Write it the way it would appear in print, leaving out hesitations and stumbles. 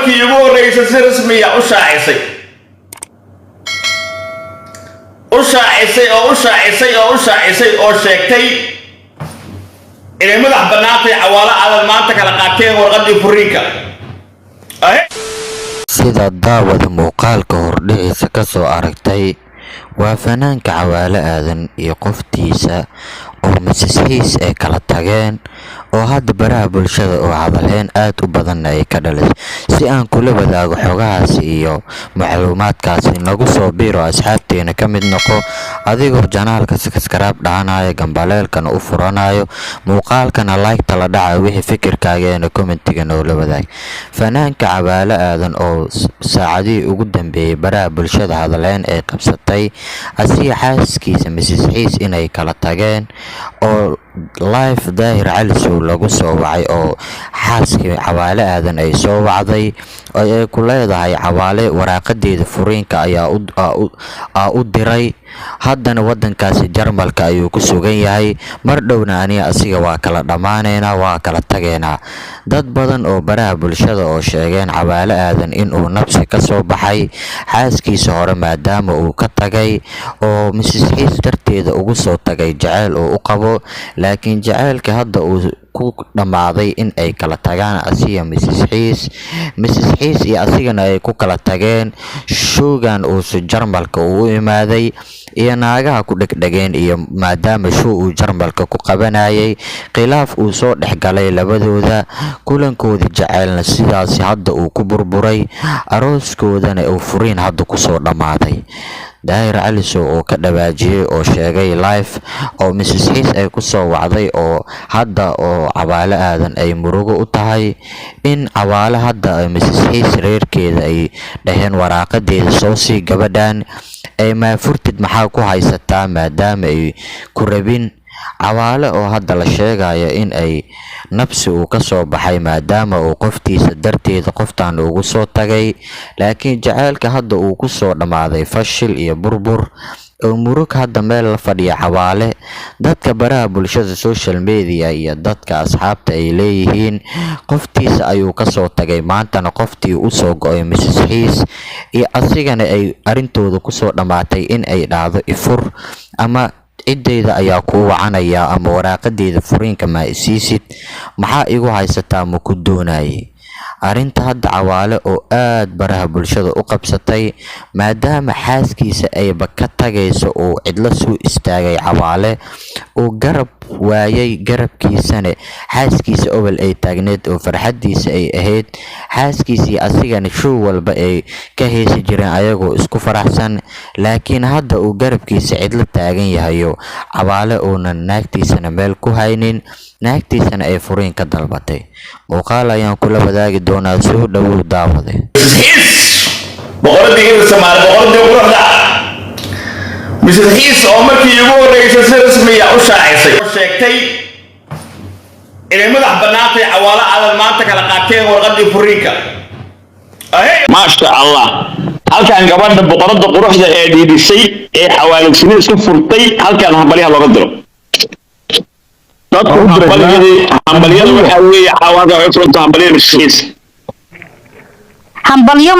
markii ugu horeysay si rasmi ah u shaacisay oo sheegtay inay madax bannaantay xawaalo aadan maanta kala qaateen warqadii furiinka sida daawada muuqaalka hordhiciisa ka soo aragtay waa fanaanka Cawaale Aadan iyo qoftiisa oo masisiis ay kala tageen oo hadda baraha bulshada oo hadalheen aad u badan ay ka dhalisay si aan kula wadaago xogahaas iyo macluumaadkaasi nagu soo biiro asxaabteena ka mid noqo adigoo janaalka subscribe dhaanaya gambaleelkana u furanayo muuqaalkana like tala dhaca wixii fikirkaaga ee commentiga noo la wadaag fanaanka Cawaale Aadan oo saacadii ugu dambeeyay baraha bulshada hadalheen ay qabsatay asiga xaaskiisa Mrs. Xiis inay kala tageen oo live daahir cali soo lagu soo wacay oo xaaskii Cawaale Aadan ay soo wacday oo ay ku leedahay Cawaale waraaqadeeda furiinka ayaa u diray haddana wadankaasi Jarmalka ayuu ku sugan yahay mar dhowna aniga asiga waa kala dhamaanayna waa kala tageena dad badan oo baraha bulshada oo sheegeen Cawaale Aadan in uu nafsi ka soo baxay xaaskiisa hore maadaama uu ka tagay oo Mrs. Xiis darteeda ugu soo tagay jacayl oo u qabo laakiin jacaylka hadda uu ku dhamaaday in ay kala tagaan asiga Mrs. Xiis iyo asigana ay ku kala tageen showgan uu Jarmalka u imaaday iyo naagaha ku dhagdhageen iyo maadaama show uu Jarmalka ku qabanayay khilaaf uu soo dhexgalay labadooda kulankoodii jacaylna sidaas hadda uu ku burburay arooskoodana uu furiin hadda ku soo dhamaaday daahir cali soo oo ka dhawaajiyay oo sheegay live oo Mrs. Xiis ay ku soo wacday oo hadda oo Cawaale Aadan ay murugo u tahay in Cawaale hadda Mrs. Xiis reerkeeda ay dhaheen waraaqadeeda soo sii gabadhan ay ma furtid maxaa ku haysataa maadaama ay ku rabin Cawaale oo hadda la sheegayo in ay nafsi uu ka soo baxay maadaama uu qoftiisa darteeda qoftaan ugu soo tagay laakiin jacaylka hadda uu ku soo dhamaaday fashil iyo burbur oo murug hadda meel la fadhiya Cawaale dadka baraha bulshada social media iyo dadka asxaabta ay leeyihiin qoftiisa ayuu ka soo tagay maantana qoftii u soo go'ay Mrs. Xiis iyo asigana ay arintooda ku soo dhamaatay in ay dhacdo ifur ama cideeda ayaa ku wacanaya ama waraaqadeeda furiinka ma isiisid maxaa igu haysataa ma ku doonayay arinta hadda Cawaale oo aad baraha bulshada u qabsatay maadaama xaaskiisa ay ka tagayso oo cidla soo istaagay Cawaale oo garab waayay garabkiisana xaaskiisa obol ay taagneed oo farxadiisa ay ahayd xaaskiisa asigana show walba ay ka heesi jireen ayagoo isku faraxsan laakiin hadda uu garabkiisa cidla taagan yahay Cawaale oo naagtiisana meel ku haynin naagtiisana ay furiin ka dalbatay muuqaal ayaan kula wadaagi doonaa soo dhawow daawade boqoradii Soomaaliya boqoradii quruxda Mrs. Xiis oo markii ugu horeysay si rasmi ah u sheegtay inay madax bannaantay Cawaale Aadan maanta kala qaateen warqadii furiinka ما شاء الله halkan gabadha boqorada quruxda ee dhiidhisay ee xawaalidnimo isku furtay halkan hambalyaha looga diro dadku hambaliyada waxa weeye Cawaale oo furta hambaliyada Mrs. Xiis hambalyo